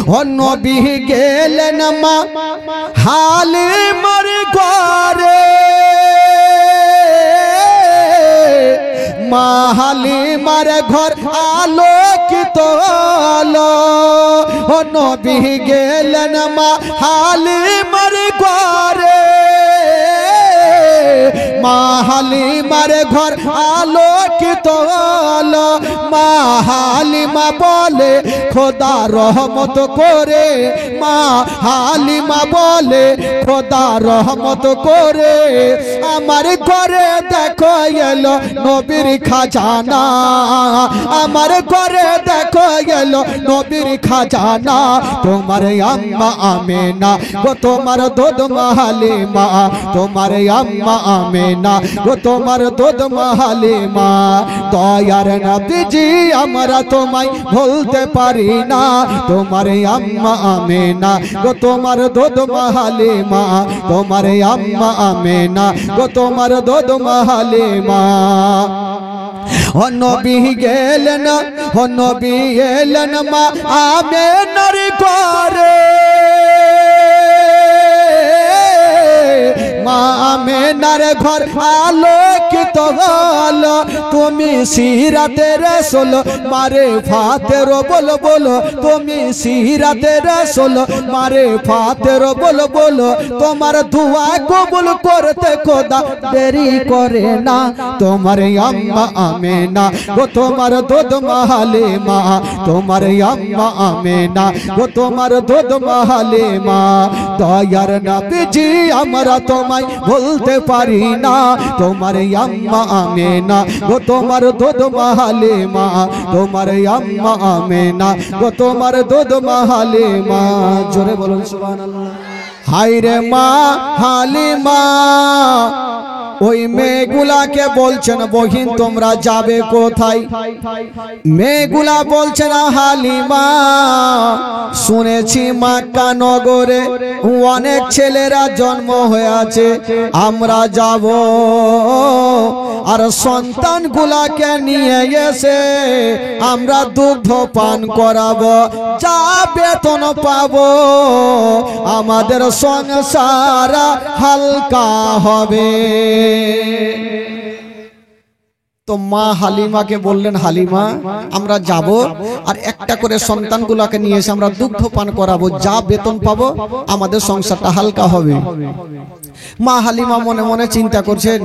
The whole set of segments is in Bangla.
ও নবী গেলেন মা হালিমার ঘরে মা হালিমার ঘর আলোকিত হলো ও নবী গেলেন মা হালিমার ঘরে মা হালিমার ঘর আলোকিত হলো মা হালিমা বলে খোদা রহমত করে মা হালিমা বলে খোদা রহমত করে আমার ঘরে দেখো এলো নবীর খাজানা আমার ঘরে দেখো এলো নবীর খাজানা তোমার আম্মা আমেনা গো তোমার দুধ মা হালিমা তোমার আম্মা আমেনা গো তোমার দুধ মা হালিমা দয়ার নবীজি আমরা তোমায় ভুলতে পারি না তোমার আম্মা আমেনা গো তোমার দুধ মা হালিমা তোমার আম্মা আমেনা গো তোমার দুধ মা হালিমা ও নবী গেলেন ও নবী এলেন মা আমেনার ঘরে মা আমেনার ঘর আলোকিত হলো তুমি সিরাতে রাসূল মারে ফাতের বল বলো তুমি সিরাতে রাসূল মারে ফাতের বল বলো তোমার দুয়া কবুল করতে খোদা দেরি করে না তোমার আম্মা আমেনা গো তোমার দুধ মা হালিমা তোমার আম্মা আমেনা গো তোমার দুধ মা হালিমা দয়ার নবীজি আমরা তোমায় ভুলতে পারি না তোমার আম্মা আমেনা গো তোমার দুধ মা হালিমা তোমার আম্মা আমেনা গো তোমার দুধ মা হালিমা জোরে বলুন সুবহানাল্লাহ হায়রে মা হালিমা ওই মেয়েগুলাকে বলছেন বহিন তোমরা যাবে কোথায় মেয়েগুলা বলছেন হালিমা শুনেছি মক্কা নগরে অনেক ছেলেরা জন্ম হয়েছে আমরা যাব আর সন্তানগুলাকে নিয়ে এসে আমরা দুগ্ধ পান করাবো যা বেতন পাবো আমাদের সংসার হালকা হবে তো মা হালিমাকে বললেন হালিমা আমরা যাব আর একটা করে সন্তানগুলোকে নিয়ে এসে আমরা দুগ্ধ পান করাবো যা বেতন পাবো আমাদের সংসারটা হালকা হবে মা হালিমা মনে মনে চিন্তা করছেন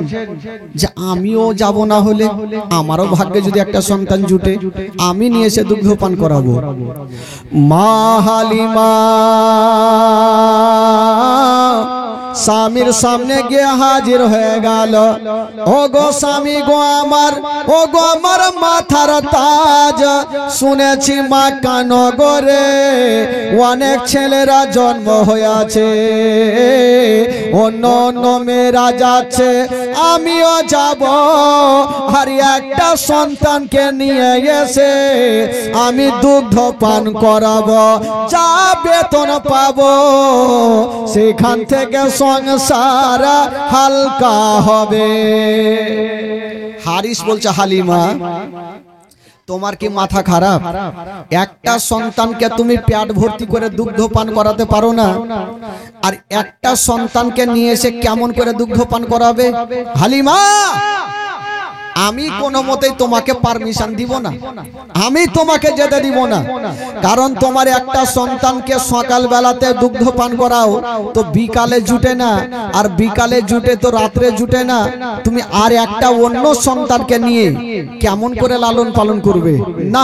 যে আমিও যাব না হলে আমারও ভাগ্যে যদি একটা সন্তান জুটে আমি নিয়ে এসে দুগ্ধ পান করাবো মা হালিমা স্বামীর সামনে গিয়ে হাজির হয়ে গেল ও গো স্বামী গো আমার ও গো আমার মাথার তাজ শুনেছি মক্কা নগরে অনেক ছেলেরা জন্ম হয়েছে অন্য অন্য মেয়েরা যাচ্ছে আমিও যাব আর একটা সন্তানকে নিয়ে এসে আমি দুগ্ধ পান করাবো যা বেতন পাবো সেখান থেকে সংসার হালকা হবে হারিস বলছে হালিমা তোমার কি মাথা খারাপ একটা সন্তানকে তুমি পেট ভর্তি করে দুগ্ধ পান করাতে পারো না আর একটা সন্তানকে নিয়ে এসে কেমন করে দুগ্ধ পান করাবে হালিমা আমি কোনো মতেই তোমাকে পারমিশন দিব না আমি তোমাকে যেতে দিব না কারণ তোমার একটা সন্তানকে সকাল বেলাতে দুগ্ধ পান করাও তো বিকালে জুটে না আর বিকালে জুটে তো রাত্রে জুটে না তুমি আর একটা অন্য সন্তানকে নিয়ে কেমন করে লালন পালন করবে না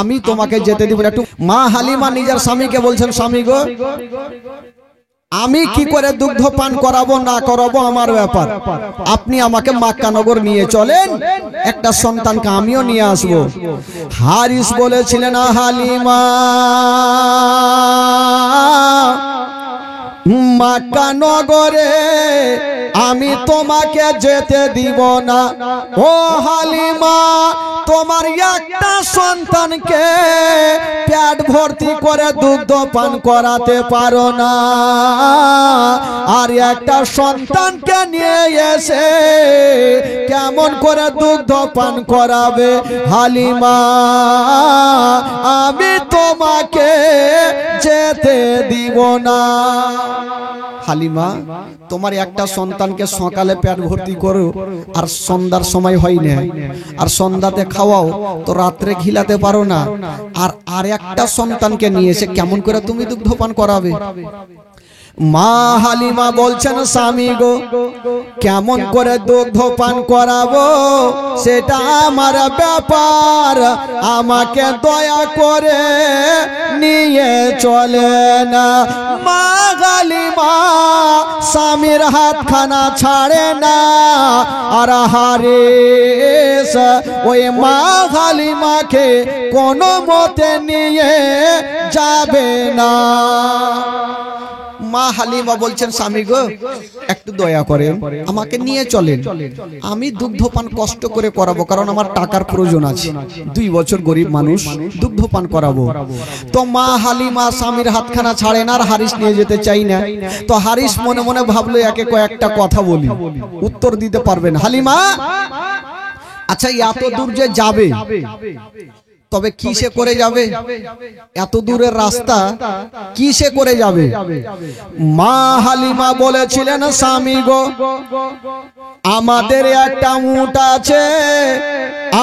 আমি তোমাকে যেতে দিব না একটু মা হালিমা নিজের স্বামীকে বলছেন স্বামী গো আমি কি করে দুগ্ধ পান করাবো না করাবো আমার ব্যাপার আপনি আমাকে মক্কা নগর নিয়ে চলেন একটা সন্তানকে আমিও নিয়ে আসবো হারিস বলেছিলেন হালিমা মক্কা নগরে আমি তোমাকে যেতে দিব না। ও হালিমা, তোমার একটা সন্তানকে পেট ভর্তি করে দুগ্ধ পান করাতে পারো না, আর একটা সন্তানকে নিয়ে এসে কেমন করে দুগ্ধ পান করাবে? হালিমা, আমি তোমাকে যেতে দিব না। হালিমা, তোমার একটা সন্তানকে সকালে পেট ভর্তি করো আর সন্ধ্যার সময় হয় না, আর সন্ধ্যাতে খাওয়াও, তো রাত্রে খিলাতে পারো না, আর একটা সন্তানকে নিয়ে এসে কেমন করে তুমি দুগ্ধপান করাবে? মা হালিমা বলছেন, স্বামী গো, কেমন করে দুগ্ধ পান করাবো সেটা আমার ব্যাপার, আমাকে দয়া করে নিয়ে চলে না। মা হালিমা স্বামীর হাতখানা ছাড়ে না, আর হারিস ওই মা হালিমাকে কোনো মতে নিয়ে যাবে না। মা হালিমা বলছেন, স্বামী গো, একটু দয়া করেন, আমাকে নিয়ে চলেন, আমি দুগ্ধপান কষ্ট করে করাবো, কারণ আমার টাকার প্রয়োজন আছে, 2 বছর গরিব মানুষ, দুগ্ধপান করাবো। তো মা হালিমা স্বামীর হাতখানা ছাড়েন আর হারিস নিয়ে যেতে চাই না। তো হারিস মনে মনে ভাবলো, একে কয়েকটা কথা বলি, উত্তর দিতে পারবেন। হালিমা, আচ্ছা এত দূর যে যাবে, তবে কিসে করে যাবে? এত দূরের রাস্তা কিসে করে যাবে? মা হালিমা বলেছিলেন, স্বামী গো, আমাদের একটা উট আছে,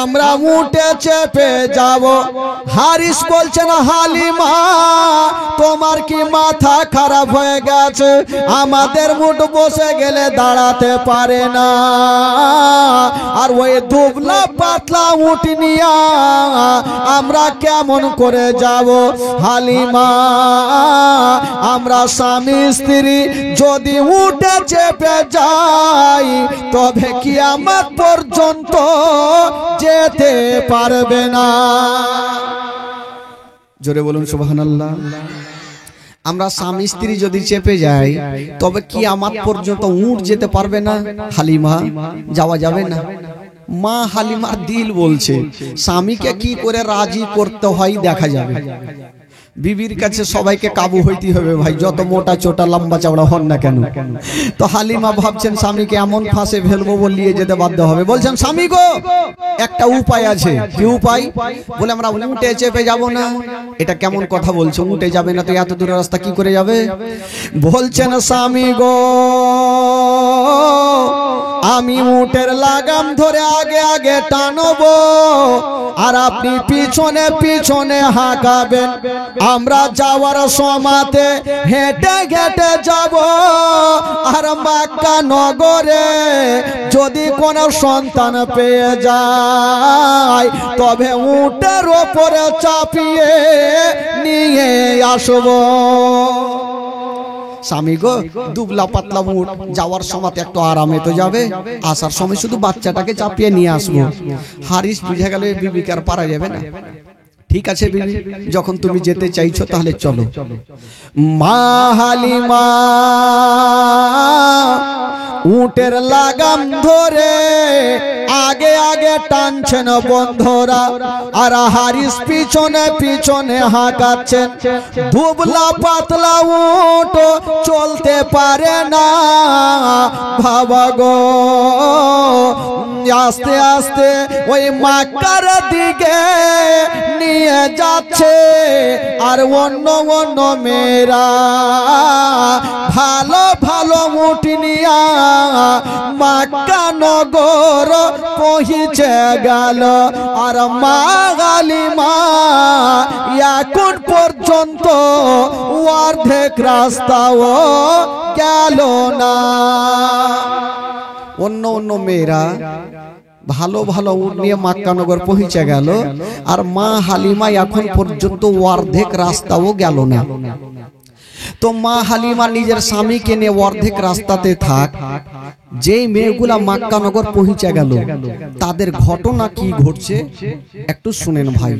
আমরা উটে চেপে যাব। হারিস বলছেন, হালিমা তোমার কি মাথা খারাপ হয়ে গেছে? আমাদের উট বসে গেলে দাঁড়াতে পারে না, আর ওই দুবলা পাতলা উট নিয়া আমরা কেমন করে যাব? হালিমা, আমরা স্বামী স্ত্রী যদি উঠে চেপে যাই, তবে কিয়ামত পর্যন্ত যেতে পারবে না। জোরে বলুন সুবহানাল্লাহ। আমরা স্বামী স্ত্রী যদি চেপে যাই, তবে কিয়ামত পর্যন্ত উঠ যেতে পারবে না। হালিমা, যাওয়া যাবে না। মা হালিমার দিল বলছে, স্বামীকে কি করে রাজি করতে হয় দেখা যাবে। বিবির কাছে সবাইকে কাবু হইতে হবে ভাই, যত মোটা চোটা লম্বা চওড়া হন না কেন। তো হালিমা ভাবছেন, স্বামীকে এমন ফাঁসে ফেলবো বলিয়ে যেতে বাধ্য হবে। বলছেন, স্বামী গো, একটা উপায় আছে। কি উপায়? বলে, আমরা উঠে চেপে যাব না। এটা কেমন কথা বলছো? উঠে যাবে না তো এত দূর রাস্তা কি করে যাবে? বলছেন, স্বামী গো, আমি উটের লাগাম ধরে আগে আগে টানবো, আর আপনি পিছনে পিছনে হাঁকাবেন। আমরা যাওয়ার সময়তে হেঁটে হেঁটে যাব, আর মক্কা নগরে যদি কোনো সন্তান পেয়ে যায়, তবে উটের ওপরে চাপিয়ে নিয়ে আসবো। স্বামী গো, দুবলা পাতলা উট, যাওয়ার সময় একটু আরামে তো যাবে, আসার সময় শুধু বাচ্চাটাকে চাপিয়ে নিয়ে আসবো। হারিস বুঝে গেল বিবিকে আর পারা যাবে না। ঠিক আছে বিবি, যখন তুমি যেতে চাইছো তাহলে চলো। মা হালিমা উটের লাগাম ধরে আগে আগে টানছেন বন্ধুরা, আর হারিস পিছনে পিছনে হাঁকাচ্ছেন। দুবলা পাতলা উট চলতে পারে না বাবা গো, আস্তে আস্তে ওই মক্কার দিকে নিয়ে যাচ্ছে। আর অন্য অন্য মেয়েরা ভালো ভালো উট নিয়া মক্কা নগর পৌঁছে গেল। আর মা হালিমা এখন পর্যন্ত অর্ধেক রাস্তাও গেল না। অন্য অন্য মেয়েরা ভালো ভালো উট নিয়ে মক্কা নগর পৌঁছে গেল, আর মা হালিমা এখন পর্যন্ত অর্ধেক রাস্তাও গেল না। তো মা হালিমা নিজের স্বামীকে নিয়ে অর্ধেক রাস্তাতে থাক, যেই মেয়েগুলা মক্কা নগর পৌঁছে গেল, তাদের ঘটনা কি ঘটছে একটু শুনেন ভাই।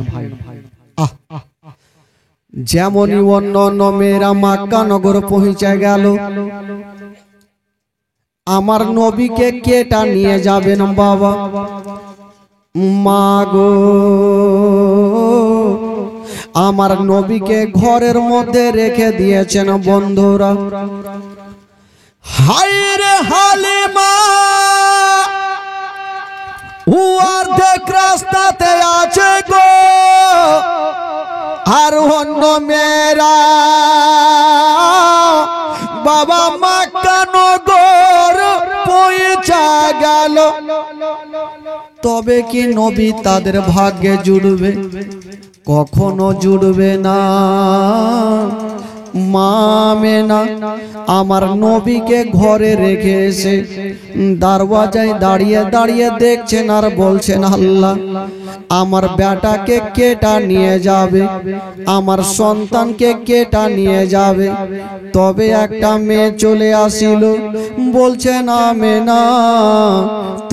যেমনই অন্য অন্য মেয়েরা মক্কা নগর পৌঁছে গেল, আমার নবীকে কেটা নিয়ে যাবেন বাবা। মা গো, আমার নবীকে ঘরের মধ্যে রেখে দিয়েছেন বন্ধুরা। হায়রে হালিমা অর্ধেক রাস্তাতে আছে গো, আর অন্য মেয়েরা বাবা মক্কা নগর পৌঁছা গেল। তবে কি নবী তাদের ভাগ্যে জুড়বে? কখনো জুড়বে না। মা আমেনা আমার নবীকে ঘরে রেখে এসে দরওয়াজায় দাঁড়িয়ে দাঁড়িয়ে দেখছেন আর বলছেন, আল্লাহ আমার বেটাকে কেটা নিয়ে যাবে, আমার সন্তানকে কেটা নিয়ে যাবে। তবে একটা মেয়ে চলে আসিল, বলছেন আমেনা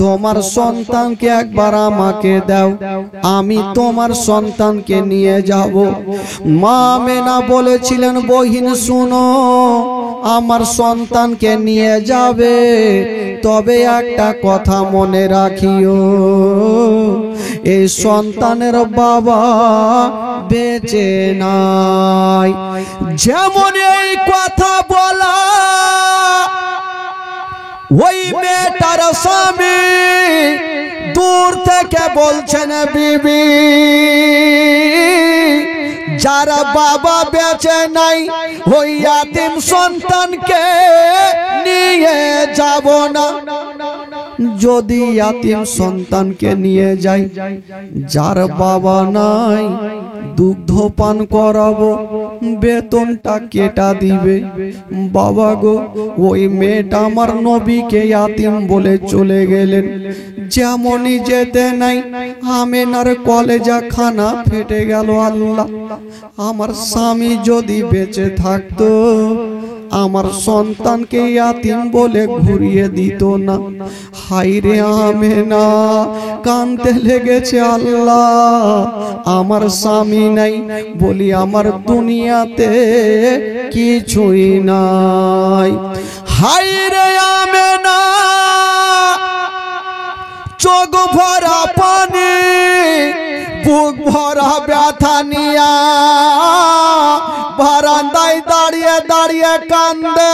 তোমার সন্তানকে একবার আমাকে দাও, আমি তোমার সন্তানকে নিয়ে যাব। মা আমেনা বলেছিলেন, বহিন শুনো, আমার সন্তানকে নিয়ে যাবে, তবে একটা কথা মনে রাখিও, এই সন্তানের বাবা বেঁচে নাই। যেমন এই কথা বলা, ওই মেয়েটার স্বামী দূর থেকে বলছেন, বিবি যারা বাবা বেঁচে নাই ওই ইয়াতিম সন্তানকে নিয়ে যাব না। যদি ইয়াতিম সন্তানকে নিয়ে যাই, যার বাবা নাই দুগ্ধ পান করাবো, বেতনটা কেটা দিবে। বাবা গো, ওই মেয়েটা আমার নবীকে ইয়াতিম বলে চলে গেলেন। যেমনই যেতে নাই আমেনার কলেজা খানা ফেটে গেল। আল্লাহ আমার স্বামী যদি বেঁচে থাকতো, আমার সন্তানকে ইয়াতিম বলে ঘুরিয়ে দিত না। হায়রে আমেনা কাঁদতে লেগেছে, আল্লাহ আমার স্বামী নাই, বলি আমার দুনিয়াতে কিছুই নাই। হায়রে আমেনা চোখ ভরা পানি, বুক ভরা ব্যথা নিয়া বারান্দায় দাঁড়িয়ে দাঁড়িয়ে কান্দে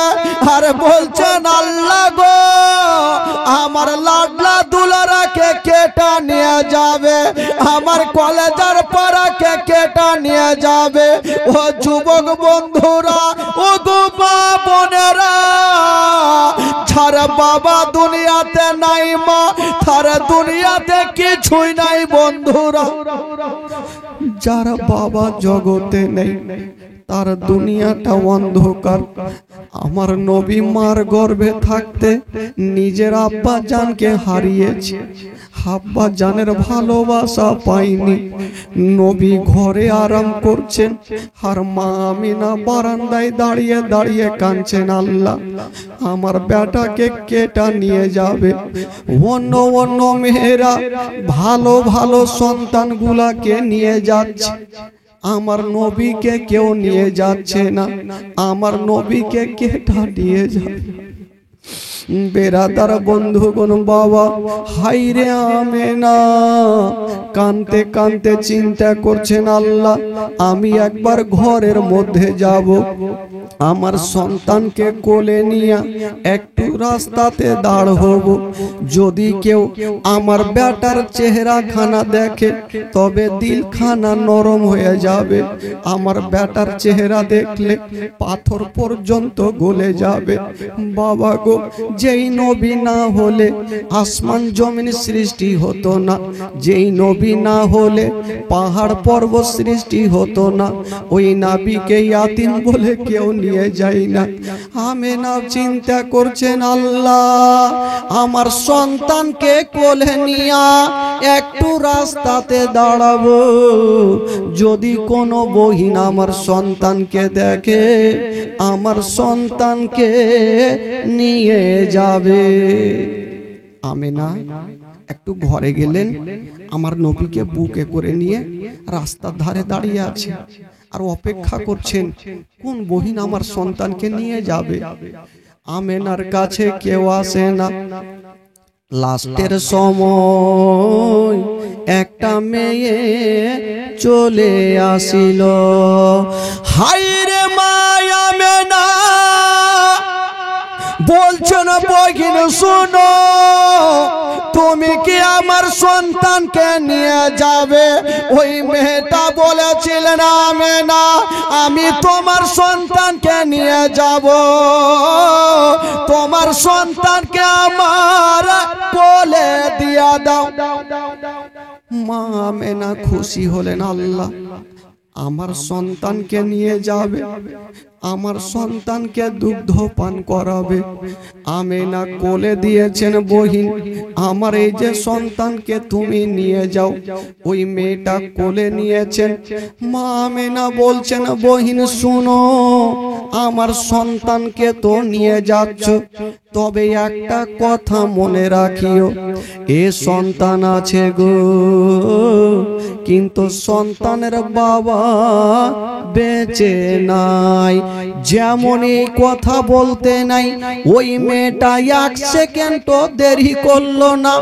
আর বলছেন, আল্লাহ গো আমার লাডলা দুলারাকে কেটা নিয়ে যাবে, আমার কলেজের পাড়াকে কেটা নিয়ে যাবে। ও যুবক বন্ধুরা, ও গো মা বোনেরা, ছাড়া বাবা দুনিয়াতে নাই, মা ছাড়া দুনিয়াতে কিছুই নাই। বন্ধুরা, যারা বাবা জগতে নেই তার দুনিয়াটা অন্ধকার। আমার নবী মার গর্ভে থাকতে নিজের আব্বা জানকে হারিয়েছে, আব্বা জানের ভালোবাসা পাইনি। নবী ঘরে আরাম করছেন আর মা আমিনা বারান্দায় দাঁড়িয়ে দাঁড়িয়ে কাঁদছেন, আল্লাহ আমার বেটাকে কেটা নিয়ে যাবে। অন্য অন্য মেয়েরা ভালো ভালো সন্তানগুলাকে নিয়ে যাচ্ছে, আমার নবীকে কেউ নিয়ে যাচ্ছে না, আমার নবীকে কেটা নিয়ে যাবে। বেরাদার বন্ধুগণ, বাবা হায়রে আমেনা কানতে কানতে চিন্তা করছেন, আল্লাহ আমি একবার ঘরের মধ্যে যাব, আমার সন্তানকে কোলে নিয়ে একটু রাস্তাতে দাঁড় হব। যদি কেউ আমার বেটার চেহারা খানা দেখে তবে দিল খানা নরম হয়ে যাবে। আমার বেটার চেহারা দেখলে পাথর পর্যন্ত গলে যাবে। বাবা গো, যেই নবী না হলে আসমান জমিন সৃষ্টি হতো না, যেই নবী না হলে পাহাড় পর্বত সৃষ্টি হতো না, ওই নবীকে ইয়াতিম বলে কেউ নিয়ে যায় না। আমেনা চিন্তা করছেন, আল্লাহ আমার সন্তানকে কোলে নিয়া একটু রাস্তাতে দাঁড়াবো, যদি কোনো বহিন আমার সন্তানকে দেখে আমার সন্তানকে নিয়ে যাবে। আমেনা একটু ঘরে গেলেন, আমার নবীকে বুকে করে নিয়ে রাস্তার ধারে দাঁড়িয়ে আছে আর অপেক্ষা করছেন কোন বহিন আমার সন্তানকে নিয়ে যাবে। আমেনার কাছে কেউ আসে না। লাস্টের সময় একটা মেয়ে চলে আসিল। হায়রে মা আমেনা বলছেন বহিন শোনো, তুমি কি আমার সন্তানকে নিয়ে যাবে? ওই মেয়েটা বলেছিলেন আমেনা আমি তোমার সন্তানকে নিয়ে যাব, তোমার সন্তানকে আমার কোলে দিয়া দাও। মা আমেনা খুশি হলেন, আল্লাহ আমার সন্তানকে নিয়ে যাবে, আমার সন্তানকে দুগ্ধ পান করাবে। আমেনা কোলে দিয়েছেন বহিন আমার এই যে সন্তানকে তুমি নিয়ে যাও। ওই মেয়েটা কোলে নিয়েছেন। মা আমেনা বলছেন বহিন শুনো, আমার সন্তানকে তো নিয়ে যাচ্ছ, তবে একটা কথা মনে রাখিও, এ সন্তান আছে গো, কিন্তু সন্তানের বাবা বেঁচে নাই। যেমন এই কথা বলতে নাই, ওই মেয়েটা এক সেকেন্ডও দেরি করলো না,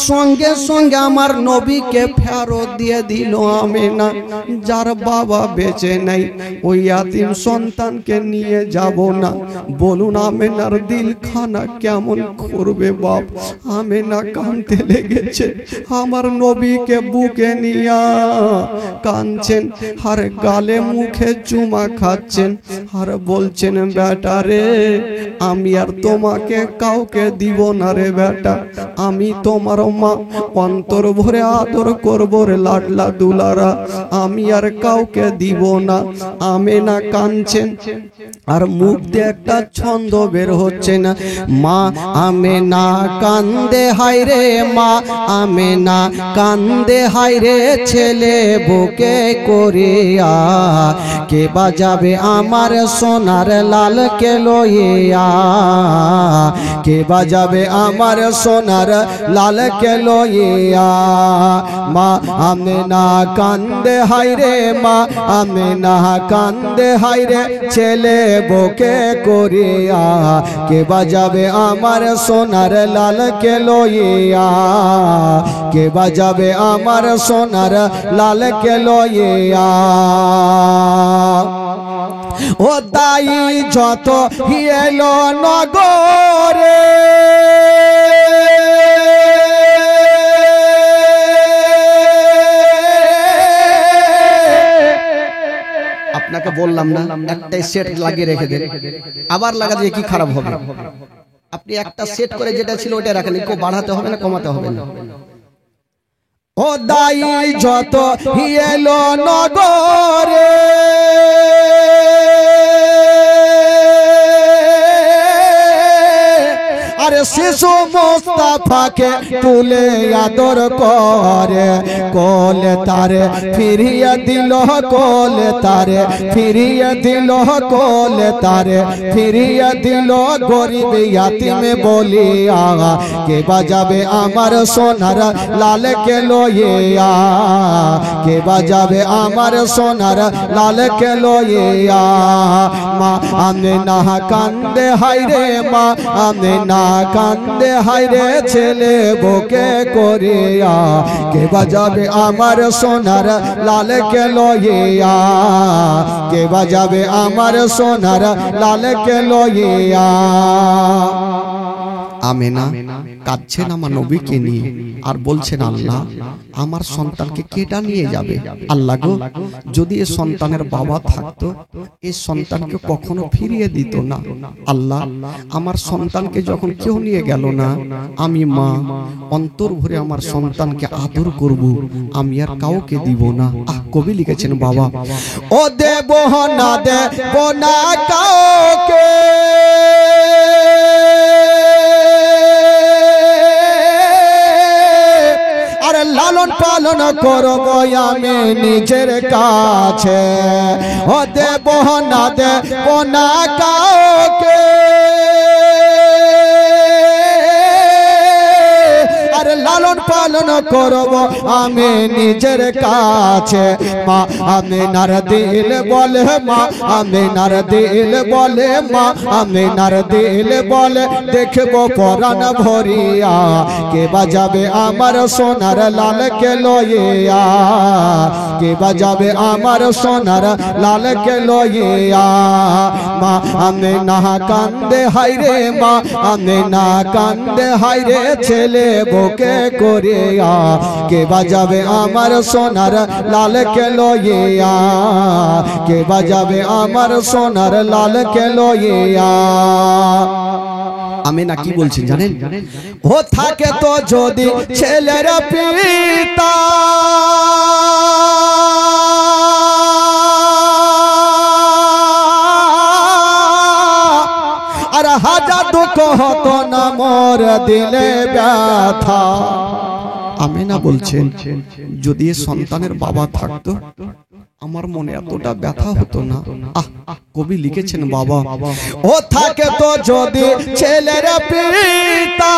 সঙ্গে সঙ্গে আমার নবীকে ফেরত দিয়ে দিল আমেনা। যার বাবা বেঁচে নাই ওই ইয়াতিম সন্তানকে নিয়ে যাব না। বলুন আমেনার দিলখানা কেমন করবে বাপ? আমেনা কাঁদতে লেগেছে, আমার নবীকে বুকে নিয়া কাঁদছেন, আর গালে মুখে চুমা খাচ্ছেন, আর বলছেন বেটা রে আমি আর তোমাকে কাউকে দিব না রে বেটা, আমি তোমার মা, অন্তর ভরে আদর করবো রে লাডলা দুলারা, আমি আর কাউকে দিব না। আমেনা কাঁদছেন আর মুখ দিয়ে একটা ছন্দ বের হচ্ছে না। মা আমেনা কান্দে হায় রে, মা আমেনা কান্দে হায় রে, ছেলে বুকে করিয়া কে বাজাবে আমার সোনার লাল কে লইয়া, কে বাজাবে আমার সোনার লাল কে লইয়া। মা আমেনা কান্দে হায় রে, মা আমেনা কান্দে হায় রে, ছেলে বুকে করিয়া কে বাজাবে আমার সোনার লাল কে লইয়া, কে বাজাবে আমার সোনার লাল কে লইয়া। ও তাই যত এলো নগরে আপনাকে বললাম না একটা সেট লাগিয়ে রেখে দেন, আবার লাগা দিয়ে কি খারাপ হবে? আপনি একটা সেট করে যেটা ছিল ওটা রাখেন, কেউ বাড়াতে হবে না কমাতে হবে না। ও দাই যত এলো নগরে আরে শিশু মুস্তাফাকে তুলে আদর করে, কোলে তারে ফিরিয়ে দিল, কোলে তারে ফিরিয়ে দিল, কোলে তারে ফিরিয়ে দিল। গরিব ইয়াতিমে বলিয়া কে বাজাবে আমার সোনার লাল কে লইয়া, কে বাজাবে আমার সোনার লাল কে লইয়া। মা আমেনা কান্দে হায় রে, মা আমেনা কান্দে হায় রে, ছেলে বুকে করিয়া কে বাজাবে আমার সোনার লাল কে লইয়া, কে বাজাবে আমার সোনার লাল কে লইয়া। আমেনা কাঁদছেন আমার নবীকে নিয়ে আর বলছেন আল্লাহ আমার সন্তানকে কেটা নিয়ে যাবে? আল্লাহ গো, যদি এ সন্তানের বাবা থাকতো এই সন্তানকে কখনো ফিরিয়ে দিত না। আল্লাহ আমার সন্তানকে যখন কেউ নিয়ে গেল না, আমি মা অন্তর ভরে আমার সন্তানকে আদর করব, আমি আর কাউকে দিব না। কবি লিখেছেন বাবা, ও দেব না দেব না কাউকে, আর লালন পালন করব আমি নিজের কাছে। ও দেব না দেব না কাউকে, আর লালন পালন পালন করব আমি নিজের কাছে। মা আমিনার দিল বলে, মা আমিনার দিল বলে, মা আমিনার দিল বলে দেখবো পরাণ ভরিয়া কে বাজাবে আমার সোনার লালকে লইয়া, কে বাজাবে আমার সোনার লালকে লইয়া। মা আমিনা কান্দে হায়রে, মা আমিনা কান্দে হায়রে ছেলে বুকে করিয়া কে বাজাবে আমার সোনার লালকে লইয়া, কে বাজাবে আমার সোনার লালকে লইয়া। আমিনা কি বলছেন জানেন? ও থাকে তো যদি ছেলের পিতা আর হাজার দুঃখ হতো না মোর দিলে ব্যথা। আমিনা বলছেন যদি সন্তানের বাবা থাকতো আমার মনে এতটা ব্যথা হতো না। কবি লিখেছেন বাবা ও থাকে তো যদি ছেলের পিতা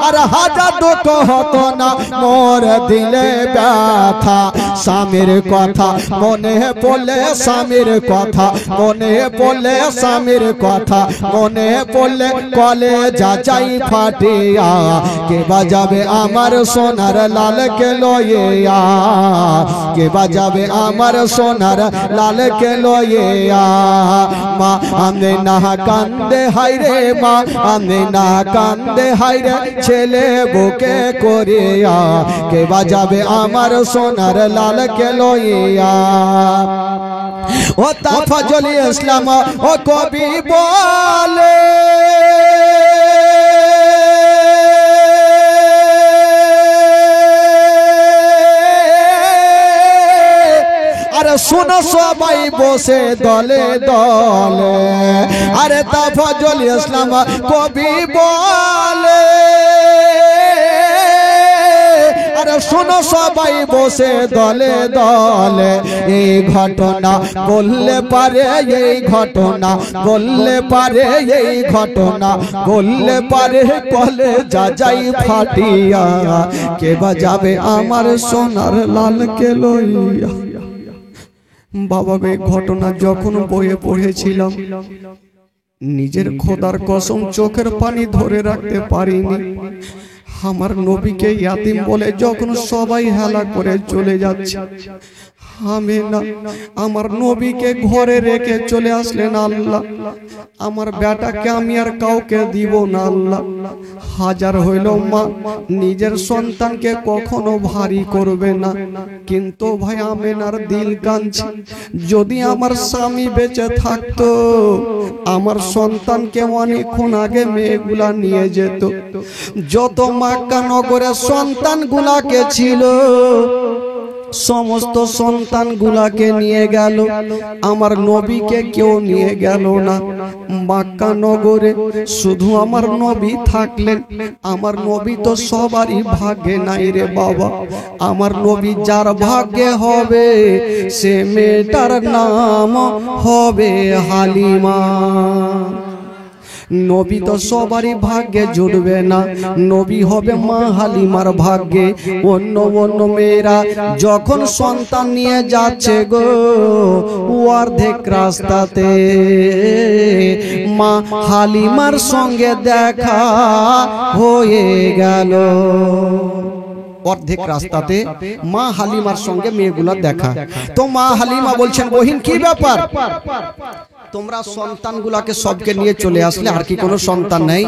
আর হাজার দুঃখ হতো না মোর দিলে ব্যথা। স্বামীর কথা মনে পড়লে, স্বামীর কথা মনে পড়লে, স্বামীর কথা মনে পড়লে কলে যাচাই ফাটিয়া কে বাজাবে আমার সোনার লালকে লইয়া, কে বাজাবে আমার সোনার লালকে লইয়া। মা আমিনা কান্দে হায়রে, মা আমিনা কান্দে হায়রে ছেলে বুকে করিয়া কে বাজাবে আমার সোনার লালকে লইয়া। ও তাফাজুল ইসলাম ও কবি বলে আরে শোনো সবাই বসে দলে দলে, আরে তাফাজুল ইসলাম কবি বলে আরে শোনো সবাই বসে দলে দলে, এই ঘটনা বললে পারে, এই ঘটনা বললে পারে, এই ঘটনা বললে পারে কলে যাচাই ফাটিয়া কে বাজাবে আমার সোনার লালকে লইয়া। বাবা এই ঘটনা যখন বইয়ে পড়েছিলাম নিজের খোদার কসম চোখের পানি ধরে রাখতে পারিনি। আমার নবীকে ইয়াতিম বলে যখন সবাই হেলা করে চলে যাচ্ছে, আমিনা আমার নবীকে ঘরে রেখে চলে আসলেন। আল্লাহ আমার বেটাকে আমি আর কাউকে দিব না। আল্লাহ হাজার হইল মা নিজের সন্তানকে কখনো ভারী করবে না, কিন্তু ভাই আমিনার দিল কাঁদছে যদি আমার স্বামী বেঁচে থাকতো আমার সন্তানকে অনেকক্ষণ আগে মেয়েগুলা নিয়ে যেত। যত মক্কা নগরের সন্তানগুলাকে ছিল সমস্ত সন্তানগুলাকে নিয়ে গেল, আমার নবীকে কেউ নিয়ে গেল না। মক্কা নগরে শুধু আমার নবী থাকলেন। আমার নবী তো সবারই ভাগ্যে নাই রে বাবা। আমার নবী যার ভাগ্যে হবে সে মেয়েটার নাম হবে হালিমা। নবী তো সবারই ভাগ্যে জুটবে না, নবী হবে মা হালিমার ভাগ্যে। অন্য অন্য মেয়েরা যখন সন্তান নিয়ে যাচ্ছে গো অর্ধেক রাস্তাতে মা হালিমার সঙ্গে দেখা হয়ে গেল। অর্ধেক রাস্তাতে মা হালিমার সঙ্গে মেয়েগুলা দেখা। তো মা হালিমা বলছেন বহিন কি ব্যাপার, তোমরা সন্তানগুলাকে সবকে নিয়ে চলে আসলে, আর কি কোনো সন্তান নেই?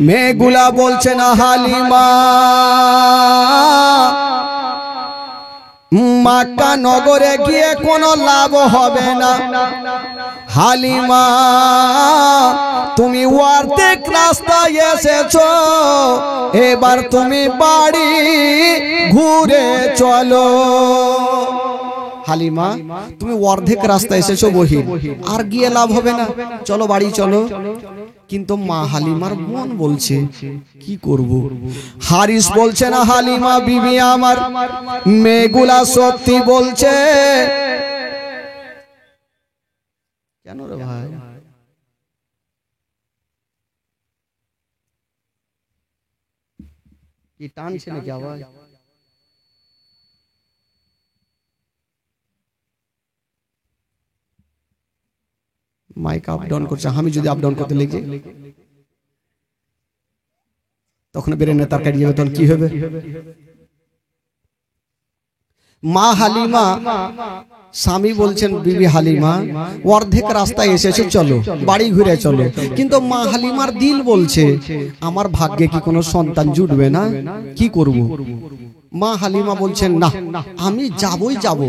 মেয়েগুলা বলছে না হালিমা মক্কা নগরে গিয়ে কোনো লাভ হবে না। হালিমা তুমি অর্ধেক রাস্তায় এসেছো, এবার তুমি বাড়ি ঘুরে চলো। হালিমা তুমি অর্ধেক রাস্তা এসেছো বহিন, আর গিয়ে লাভ হবে না, চলো বাড়ি চলো। কিন্তু মা হালিমার মন বলছে কি করব। হারিস বলছে না হালিমা বিবি আমার মেয়েগুলা সত্যি বলছে। কেন রে ভাই কি টানছে নাকি আওয়াজ? মাইক আপ ডাউন করছে, আমি যদি আপ ডাউন করতে লেগে তখন বেরেনে তার কাটিয়ে যাবে, তখন কি হবে? মা হালিমা, স্বামী বলছেন বিবি হালিমা অর্ধেক রাস্তায় এসেছে, চলো বাড়ি ঘুরে চলো। কিন্তু মা হালিমার দিল বলছে আমার ভাগ্যে কি কোনো সন্তান জুটবে না, কি করব? মা হালিমা বলছেন না, আমি যাবই যাব,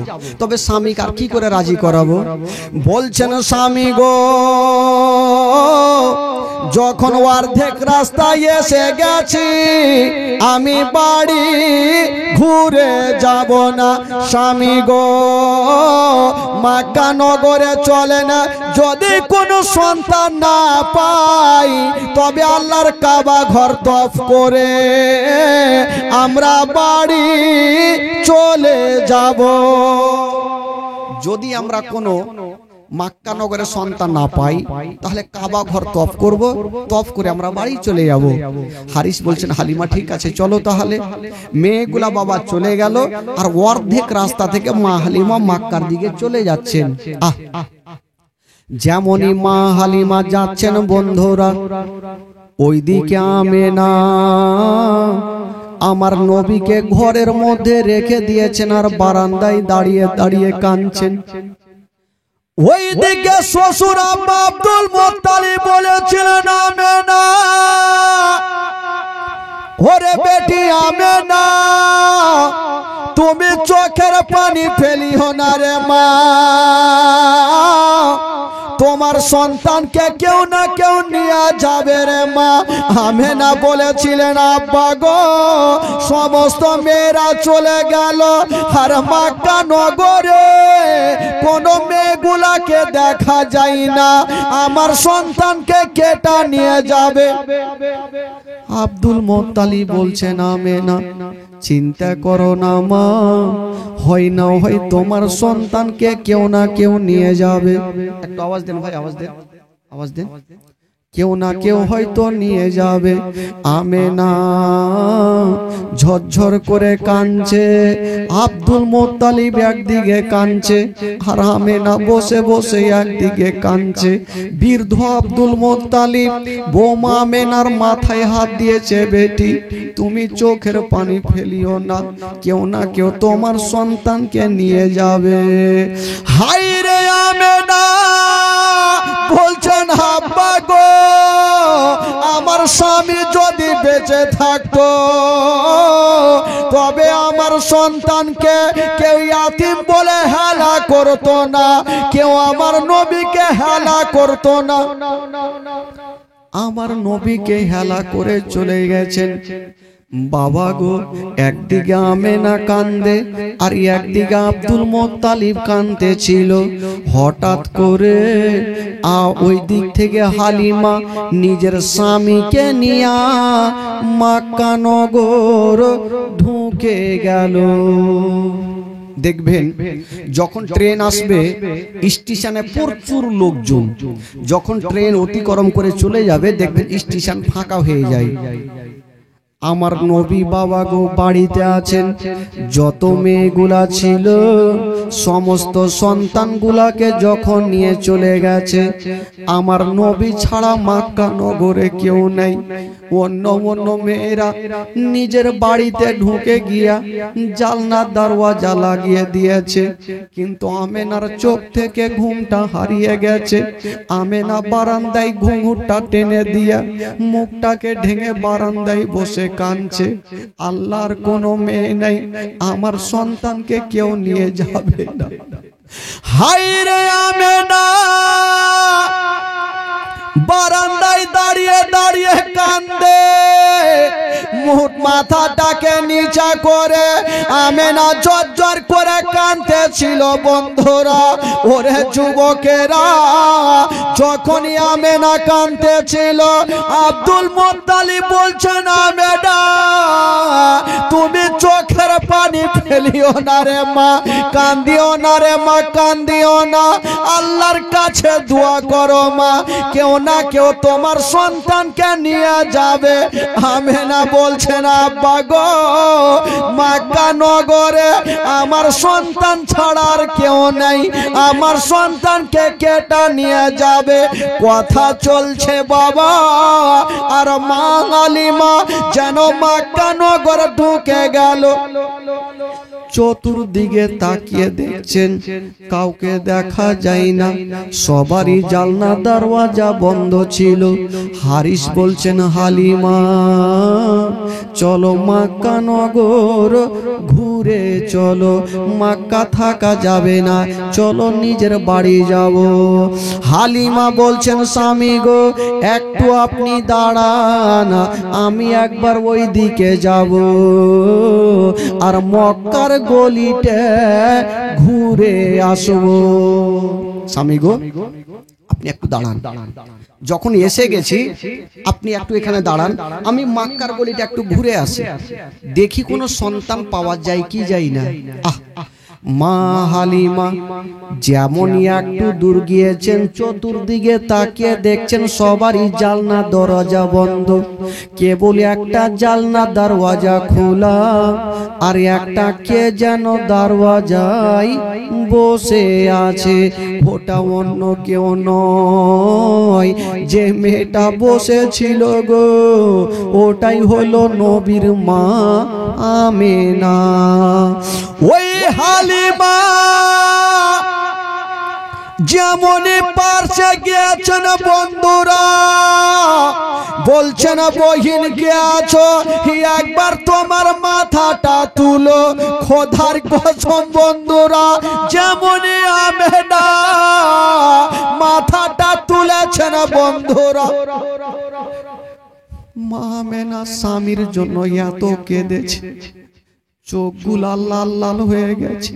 তবে স্বামীকে আর কি করে রাজি করাবো? বলছেন স্বামী গো, যখন অর্ধেক রাস্তায় এসে গেছি আমি বাড়ি ঘুরে যাব না। স্বামী গো, মক্কা নগরে চলে না, যদি কোনো সন্তান না পাই তবে আল্লাহর কাবা ঘর তফ করে আমরা বাড়ি চলে যাব। যদি আমরা কোনো মক্কা নগরে সন্তান না পাই তাহলে কাবা ঘর তফ করব, তফ করে আমরা বাড়ি চলে যাব। হারিস বলছেন হালিমা ঠিক আছে চলো তাহলে। মেয়েগুলা বাবা চলে গেল, আর অর্ধেক রাস্তা থেকে মা হালিমা মক্কার দিকে চলে যাচ্ছেন। যেমনই মা হালিমা যাচ্ছেন বন্ধুরা, ওইদিকে আমেনা আমার নবীকে ঘরের মধ্যে রেখে দিয়েছেন আর বারান্দায় দাঁড়িয়ে দাঁড়িয়ে কাঁদছেন। ওই দিকে শ্বশুর আব্বা আব্দুল মুত্তালিব বলেছিলেন আমেনা, ওরে বেটি আমেনা, তুমি চোখের পানি ফেলিও না রে মা, তোমার সন্তানকে কেউ না কেউ নিয়ে যাবে রে মা। আমেনা বলেছিলেন আব্বা গো, সমস্ত মেয়েরা চলে গেল, আর মক্কা নগরে কোনো মেয়েগুলাকে দেখা যায় না, আমার সন্তানকে কেটা নিয়ে যাবে। আব্দুল মুত্তালিব বলছেন আমেনা চিন্তা করো না মা, হয় না হয় তোমার সন্তানকে কেউ না কেউ নিয়ে যাবে। একটু আওয়াজ দেন ভাই, আওয়াজ দেন, আওয়াজ দেন। কেউ না কেউ হয়তো নিয়ে যাবে। আমেনা ঝরঝর করে কাঁদছে, আব্দুল মুত্তালিব একদিকে কাঁদছে, আর আমেনা বসে বসে একদিকে কাঁদছে। বৃদ্ধ আব্দুল মুত্তালিব বৌমা আমেনার মাথায় হাত দিয়েছে, বেটি তুমি চোখের পানি ফেলিও না, কেউ না কেউ তোমার সন্তানকে নিয়ে যাবে। হাই রে আমেনা বলছেন আব্বা গো, আমার স্বামী যদি বেঁচে থাকতো তবে আমার সন্তানকে কেউ ইয়াতিম বলে হেলা করতো না, কেউ আমার নবীকে হেলা করতো না। আমার নবীকে হেলা করে চলে গেছেন। বাবা গো, একদিকে আমেনা কান্দে আর একদিকে আব্দুল মুত্তালিব কাঁদতেছিল। হঠাৎ করে ওই দিক থেকে হালিমা নিজের স্বামীকে নিয়ে মক্কা নগর ঢুকে গেল। দেখবেন যখন ট্রেন আসবে স্টেশনে প্রচুর লোকজন, যখন ট্রেন অতিক্রম করে চলে যাবে দেখবেন স্টেশন ফাঁকা হয়ে যায়। আমার নবী বাবা গো বাড়িতে আছেন, যত মেয়েগুলা ছিল সমস্ত সন্তানগুলাকে যখন নিয়ে চলে গেছে, আমার নবী ছাড়া মক্কা নগরে কেউ নেই। অন্য অন্য মেয়েরা নিজের বাড়িতে ঢুকে গিয়া জানলার দরওয়াজা লাগিয়ে দিয়েছে, কিন্তু আমেনার চোখ থেকে ঘুমটা হারিয়ে গেছে। আমেনা বারান্দায় ঘুঙুরটা টেনে দিয়া মুখটাকে ঢেঙে বারান্দায় বসে কাঁদছে। আল্লাহর কোনো মেয়ে নাই, আমার সন্তানকে কেউ নিয়ে যাবে না। হায় রে আমেনা বারান্দায় দাঁড়িয়ে দাঁড়িয়ে কান্দে, মুখ মাথাটাকে নিচা করে আমেনা জর্জর করে কাঁদতেছিল। বন্ধুরা, ওরে যুবকেরা, যখনই আমেনা কাঁদতেছিল আব্দুল মুত্তালিব বলছেন আমেনা তুমি চোখের পানি ফেলিও না রে মা, কান্দিও না রে মা, কান্দিও না। আল্লাহর কাছে দোয়া করো মা, কেউ না কেউ তোমার সন্তানকে নিয়ে যাবে। আমেনা বলছেন আব্বা গো, মক্কা নগরে আমার সন্তান ছাড়া আর কেউ নেই, আমার সন্তানকে কেটা নিয়ে যাবে। কথা চলছে বাবা, আর মা হালিমা যেন মক্কা নগর ঢুকে গেল। চতুর্দিকে তাকিয়ে দেখছেন, কাউকে দেখা যায় না, সবারই জানলা দরওয়াজা বন্ধ ছিল। হারিস বলছেন হালিমা চলো মক্কা নগর ঘুরে চলো, মক্কা থাকা যাবে না, চলো নিজের বাড়ি যাব। হালিমা বলছেন স্বামী গো একটু আপনি দাঁড়ান, আমি একবার ওই দিকে যাব, আর মক্কার গলিতে ঘুরে আসবো। স্বামী গো আপনি একটু দাঁড়ান, যখন এসে গেছি আপনি একটু এখানে দাঁড়ান, আমি মক্কার গলিটা একটু ঘুরে আসি, দেখি কোনো সন্তান পাওয়া যায় কি যায় না। মা হালিমা যেমনই একটু দূর গিয়েছেন, চতুর্দিকে তাকিয়ে দেখছেন সবারই জানলা দরজা বন্ধ, কেবল একটা জানলা দরওয়াজা খোলা, আর একটা কে যেন দরওয়াজায় বসে আছে। ওটা অন্য কেউ নয়, যে মেয়েটা বসেছিল গো ওটাই হলো নবীর মা আমেনা। ওই হালিমা যেমনই পার্শ্বে গিয়েছেন বন্ধুরা বলছেন বহিন কে আছো, একবার তোমার মাথাটা তুলো। খোদার কসম বন্ধুরা, যেমনই আমেনা মাথাটা তুলেছেন বন্ধুরা, মা আমেনা স্বামীর জন্য এত কেঁদেছে, চোখগুলা লাল লাল হয়ে গেছে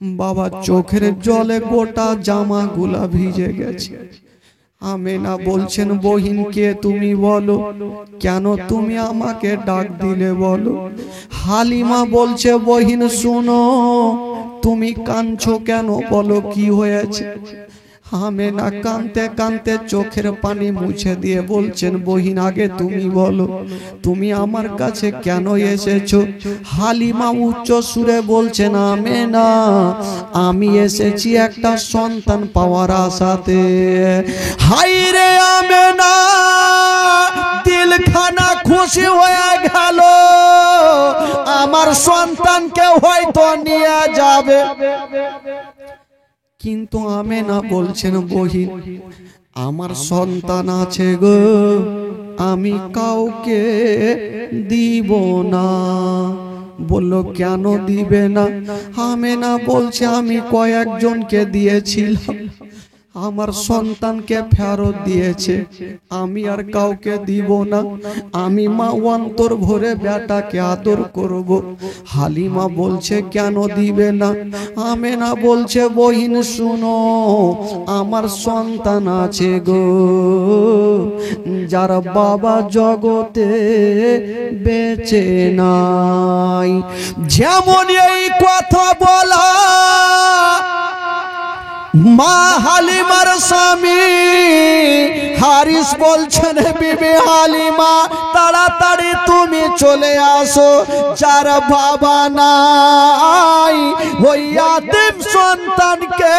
বাবা, চোখের জলে গোটা জামাগুলা ভিজে গেছে। আমেনা বলছেন বহিন কে তুমি বলো, কেন তুমি আমাকে ডাক দিলে বলো। হালিমা বলছে বহিন শুনো, তুমি কাঁদছো কেন, বলো কি হয়েছে। আমেনা কাঁদতে কাঁদতে চোখের পানি মুছে দিয়ে বলছেন বহিন আগে তুমি বলো, তুমি আমার কাছে কেন এসেছো। হালিমা উচ্চ সুরে বলছেন আমেনা আমি এসেছি একটা সন্তান পাওয়ার আশাতে। হাই রে আমেনা দিলখানা খুশি হয়ে গেল, আমার সন্তানকে হয়তো নিয়ে যাবে। কিন্তু আমেনা বলছেন বহিন আমার সন্তান আছে গো, আমি কাউকে দিব না। বলল কেন দিবে না। আমেনা বলছে আমি কয়েকজনকে দিয়েছিলাম, আমার সন্তানকে ফেরত দিয়েছে, আমি আর কাউকে দিব না, আমি মা অন্তর ভরে বেটাকে আদর করব। হালিমা বলছে কেন দিবে না। আমেনা বলছে বহিন শুনো, আমার সন্তান আছে গো, যার বাবা জগতে বেঁচে নাই। যেমন এই কথা বলা মা হালিমার স্বামী হারিস বলছেন বিবি হালিমা তাড়াতাড়ি তুমি চলে আসো, যার বাবা নাই ওই ইয়াতীম সন্তানকে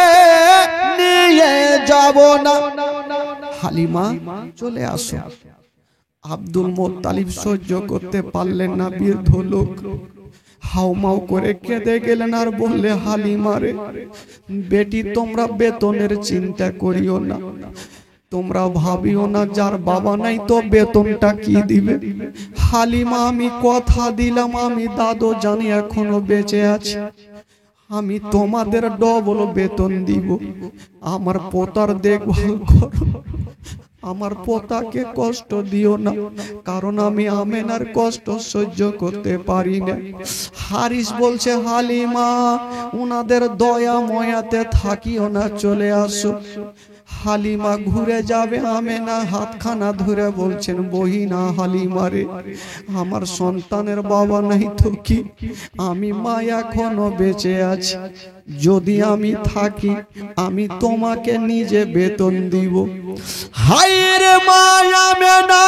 নিয়ে যাব না। হালিমা চলে আসো। আব্দুল মুত্তালিব সহ্য করতে পারলেন না, বৃদ্ধ লোক হাউমাউ করে কেঁদে গেলেন আর বললে হালিমারে বেটি তোমরা বেতনের চিন্তা করিও না, তোমরা ভাবিও না যার বাবা নাই তো বেতনটা কি দিবে। হালিমা আমি কথা দিলাম, আমি দাদু জানি এখনো বেঁচে আছে, আমি তোমাদের ডবল বেতন দিব, আমার পোতার দেখভাল করো, আমার পোতাকে কষ্ট দিও না, কারণ আমি আমেনার কষ্ট সহ্য করতে পারি না। হারিস বলছে হালিমা উনাদের দয়া ময়াতে থাকিও না, চলে আসো। হালিমা ঘুরে যাবে, আমেনা হাতখানা ধরে বলছেন, বহিনা হালিমা রে, আমার সন্তানের বাবা নাই তো কি, আমি মা এখনো বেঁচে আছি, যদি আমি থাকি আমি তোমাকে নিজে বেতন দিব। হায়রে মা আমেনা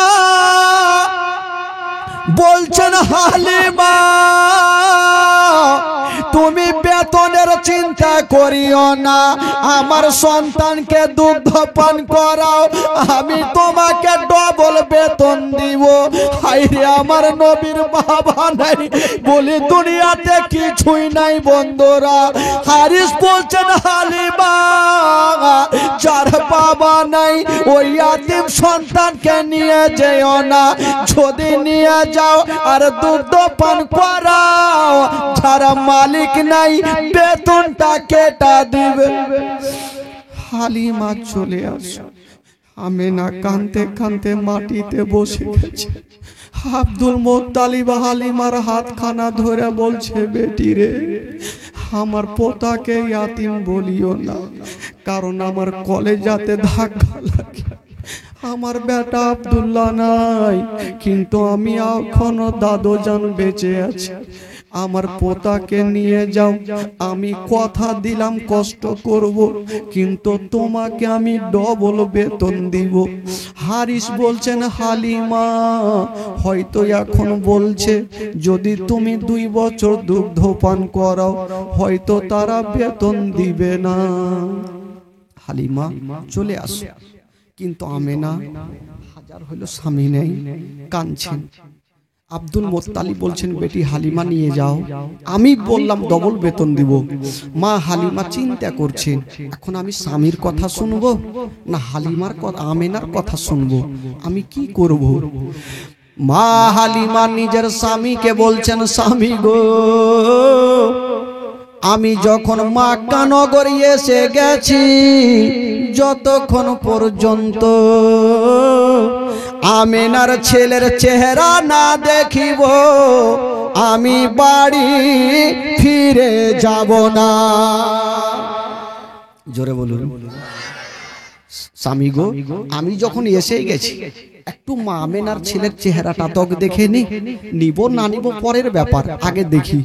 বলছেন, হালিমা তুমি বেতনের চিন্তা করিও না, আমার সন্তানকে দুগ্ধ পান করাও, আমি তোমাকে ডবল বেতন দিব। হায়রে আমার নবীর বাবা নাই বলি দুনিয়াতে কিছুই নাই বন্ধুরা। হারিস বলছেন, হালিমা যার বাবা নাই ওই ইয়াতিম সন্তানকে নিয়ে যেও না, যদি নিয়ে যাও আর দুগ্ধ পান করাও, যারা মালিক নাই বেতনটা কেটা দিবে। হালিমা চলে আসে, আমেনা কাঁদতে কাঁদতে মাটিতে বসে গেছে। আব্দুল মুত্তালিব হালিমার হাতখানা ধরে বলছে, বেটি রে, আমার পোতাকে ইয়াতিম বলিও না, কারণ আমার কলেজাতে ধাক্কা লাগে। আমার বেটা আব্দুল্লাহ নাই, কিন্তু আমি এখনো দাদুজান বেঁচে আছি, আমার পোতাকে নিয়ে যাও, আমি কথা দিলাম কষ্ট করব, কিন্তু তোমাকে আমি ডবল বেতন দিব। হারিস বলছেন, হালিমা হয়তো এখন বলছে যদি তুমি 2 বছর দুগ্ধ পান করাও হয়তো তারা বেতন দিবে না। হালিমা চলে আসে, কিন্তু আমেনা হাজার হলো স্বামী নেই, কাঁদছেন। আব্দুল মুত্তালিব বলছেন, বেটি হালিমা নিয়ে যাও, আমি বললাম ডবল বেতন দিব। মা হালিমা চিন্তা করছেন, এখন আমি স্বামীর কথা শুনবো না হালিমার কথা, আমেনার কথা শুনবো, আমি কি করব। মা হালিমা নিজের স্বামীকে বলছেন, স্বামী গো, আমি যখন মক্কা নগরী এসে গেছি, যতক্ষণ পর্যন্ত আমেনার ছেলের চেহারা না দেখিব আমি বাড়ি ফিরে যাব না। জোরে বলুন। স্বামী গো, আমি যখন এসে গেছি একটু মা আমেনার ছেলের চেহারাটা তো দেখে নিব না নিব পরের ব্যাপার, আগে দেখি।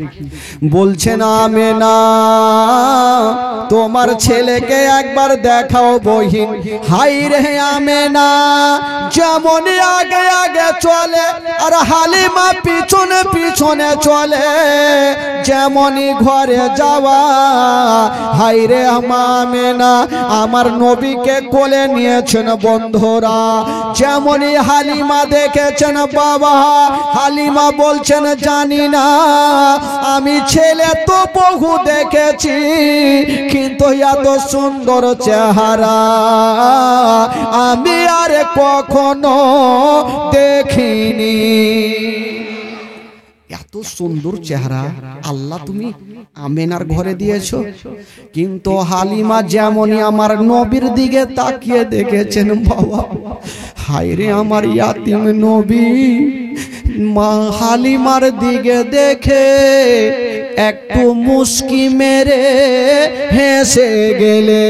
বলছেন, আমেনা তোমার ছেলেকে একবার দেখাও বহিন। হাই রে আমেনা যেমন আগে আগে চলে আর হালিমা পিছনে পিছনে চলে, যেমনই ঘরে যাওয়া। হাই রে আমেনা আমার নবীকে কোলে নিয়েছেন বন্ধুরা, যেমনই হালিমা দেখেছেন বাবা, হালিমা বলছেন, জানি না আমি ছেলে তো বহু দেখেছি, কিন্তু এত সুন্দর চেহারা আমি আর কখনো দেখিনি। এত সুন্দর চেহারা আল্লাহ তুমি আমেনার ঘরে দিয়েছো, কিন্তু হালিমা যেমনই আমার নবীর দিকে তাকিয়ে দেখেছেন বাবা, হায়রে আমার ইয়াতিম নবী। মা হালিমার দিকে দেখে একটু মুস্কি মেরে হেসে গেলে।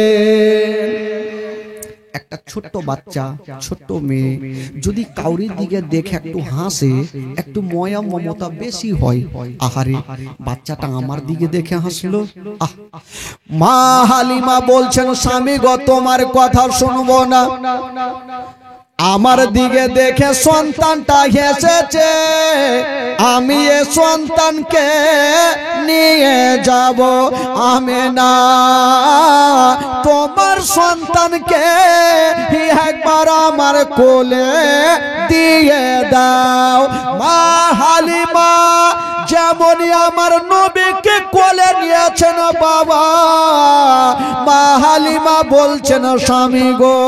একটা ছোট্ট বাচ্চা, ছোট্ট মেয়ে যদি কাউরির দিকে দেখে একটু হাসে, একটু ময়া মমতা বেশি হয়। আহারে বাচ্চাটা আমার দিকে দেখে হাসলো। মা হালিমা বলছেন, স্বামী গো তোমার কথা শুনবো না, আমার দিকে দেখে সন্তানটা হেসেছে, আমি এ সন্তানকে নিয়ে যাব। আমেনা তোমার সন্তানকে একবার আমার কোলে দিয়ে দাও। মা হালিমা যেমনই আমার নবীকে কোলে নিয়েছেন বাবা, মা হালিমা বলছেন, স্বামী গো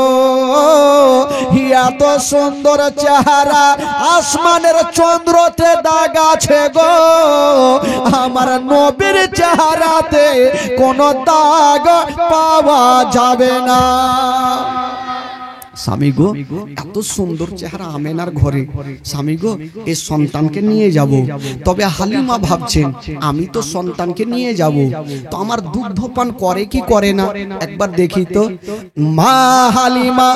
এত সুন্দর চেহারা আসমানের চন্দ্রতে দাগ আছে গো, আমার নবীর চেহারাতে কোনো দাগ পাওয়া যাবে না। স্বামী গো, এত সুন্দর চেহারা আমেনার ঘরে, স্বামী গো এই সন্তানকে নিয়ে যাব। তবে হালিমা ভাবছেন আমি তো সন্তানকে নিয়ে যাব, তো আমার দুগ্ধ পান করে কি করে না একবার দেখি তো। মা হালিমা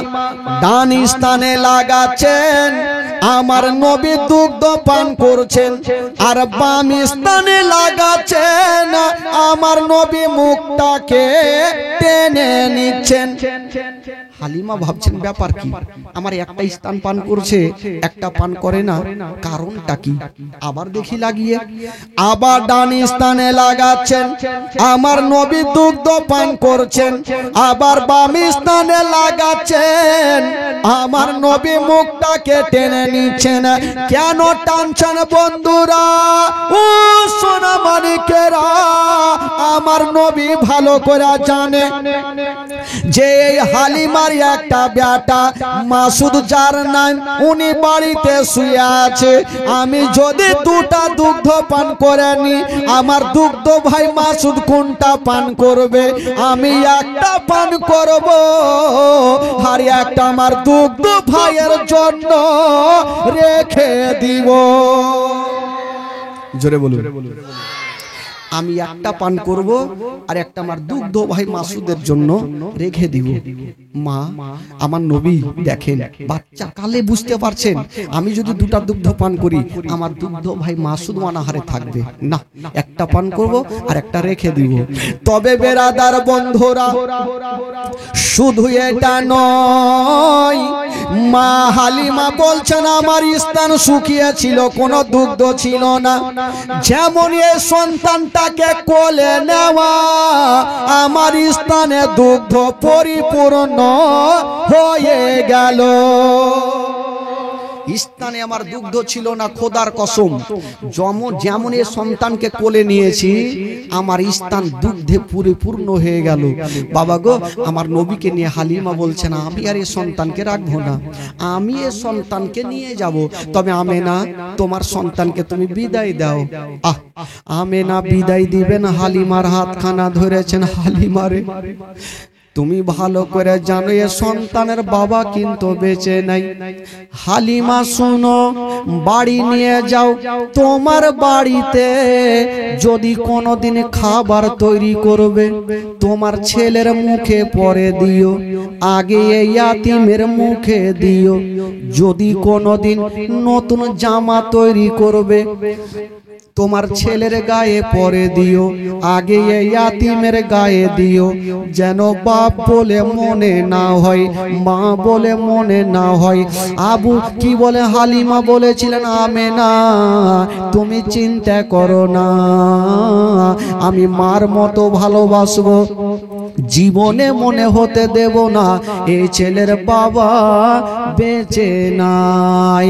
ডান স্থানে লাগাচ্ছেন, আমার নবী দুগ্ধ পান করছেন, আর বাম স্থানে লাগাচ্ছেন, আমার নবী মুখটাকে টেনে নিচ্ছেন। হালিমা ভাবছেন ব্যাপার কি, আমার একটা স্থান পান করছে একটা পান করে না, কারণটা কি? আবার দেখি লাগিয়ে, আবার ডান স্থানে লাগাচ্ছেন, আমার নবী দুগ্ধ পান করছেন, আবার বাম স্থানে লাগাচ্ছেন, আমার নবী মুখটাকে টেনে নিচ্ছেন। কেন টানছেন বন্ধুরা ও সোনা মানিকেরা? আমার নবী ভালো করে জানে যে এই হালিমার একটা বেটা মাসুদ যার নাম, উনি বাড়িতে শুয়ে আছে। আমি যদি দুটা দুগ্ধ পান করে নি, আমার দুগ্ধ ভাই মাসুদ কোনটা পান করবে? আমি একটা পান করব, আর একটা আমার দুগ্ধ ভাইয়ের জন্য রেখে দিব। জোরে বলুন। আমি একটা পান করব, আর একটা আমার দুগ্ধ ভাই মাসুদের জন্য রেখে দিব। মা আমার নবী দেখেন, বাচ্চা কালে বুঝতে পারছেন আমি যদি দুটা দুগ্ধ পান করি আমার দুগ্ধ ভাই মাসুদ অনাহারে থাকবে না, একটা পান করব আর একটা রেখে দিব। তবে বেরাদার বন্ধুরা, শুধু এটা নয়, মা হালিমা বলছেন আমার স্থান শুকিয়ে ছিল, কোনো দুগ্ধ ছিল না। যেমন এই সন্তানটাকে কোলে নেওয়া, আমার স্থানে দুগ্ধ পরিপূর্ণ হয়ে গেল। স্থানে আমার দুগ্ধ ছিল না, খোদার কসম, যেমন এই সন্তানকে কোলে নিয়েছি আমার স্থান দুগ্ধে পরিপূর্ণ হয়ে গেল। বাবা গো, আমার নবীকে নিয়ে হালিমা বলছে না আমি আর এই সন্তানকে রাখবো না, আমি এই সন্তানকে নিয়ে যাব। তবে আমেনা তোমার সন্তানকে তুমি বিদায় দাও। আমেনা বিদায় দিবেন, হালিমার হাতখানা ধরেছেন। হালিমারে তুমি ভালো করে জানো এ সন্তানের বাবা কিন্তু বেঁচে নাই। হালিমা শোনো, বাড়ি নিয়ে যাও, তোমার বাড়িতে যদি কোনোদিন খাবার তৈরি করবে তোমার ছেলের মুখে পরে দিও, আগে এই ইয়াতিমের মুখে দিও। যদি কোনোদিন নতুন জামা তৈরি করবে তোমার ছেলের গায়ে পরে দিও, আগে এই ইয়াতিমের গায়ে দিও, যেন বাপ বলে মনে না হয়, মা বলে মনে না হয়। আবু কি বলে, হালিমা বলেছিলেন আমেনা তুমি চিন্তা করো না, আমি মার মতো ভালোবাসবো, জীবনে মনে হতে দেব না এই ছেলের বাবা বেঁচে নাই।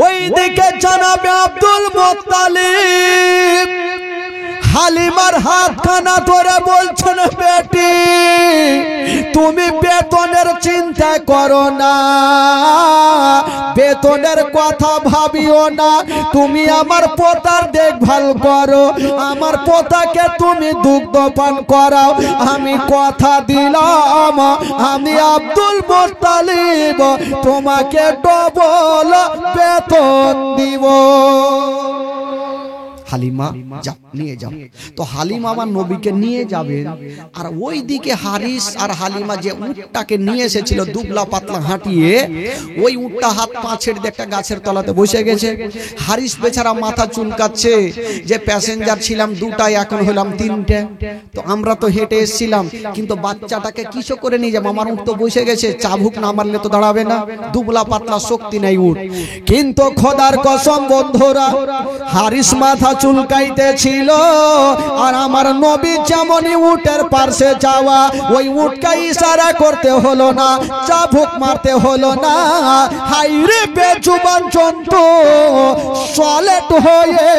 ওই দিকে জনাবে আব্দুল মুত্তালিব হালিমার হাতখানা ধরে বলছেন বেটি তুমি বেতনের চিন্তা করো না, বেতনের কথা ভাবিও না, তুমি আমার পোতার দেখভাল করো, আমার পোতাকে তুমি দুগ্ধ পান করাও। আমি কথা দিলাম আমি আব্দুল মুত্তালিব তোমাকে ডবল বেতন দিব। হালিমা যাও, নিয়ে যাও। তো হালিমা আমার নবীকে নিয়ে যাবেন, আর ওই দিকে হারিস আর হালিমা যে উটটাকে নিয়ে এসেছিল দুবলা পাতলা হাঁটিয়ে, ওই উটটা হাত পা ছেড়ে দিয়ে একটা গাছের তলাতে বসে গেছে। হারিস বেচারা মাথা চুলকাচ্ছে যে প্যাসেঞ্জার ছিলাম দুটাই, এখন হলাম তিনটে, তো আমরা তো হেঁটে এসেছিলাম, কিন্তু বাচ্চাটাকে কিসো করে নিয়ে যাবো, আমার উট তো বসে গেছে, চাবুক না মারলে তো দাঁড়াবে না, দুবলা পাতলা শক্তি নাই উট। কিন্তু খোদার কসম বন্ধুরা, হারিস মাথা চুলকাইতে ছিল, আর আমার নবী যেমনই উটের পাশে যাওয়া, ওই উটকে ইশারা করতে হলো না, চাবুক মারতে হলো না, হাইরে বেজুবান জন্তু সলেট হয়ে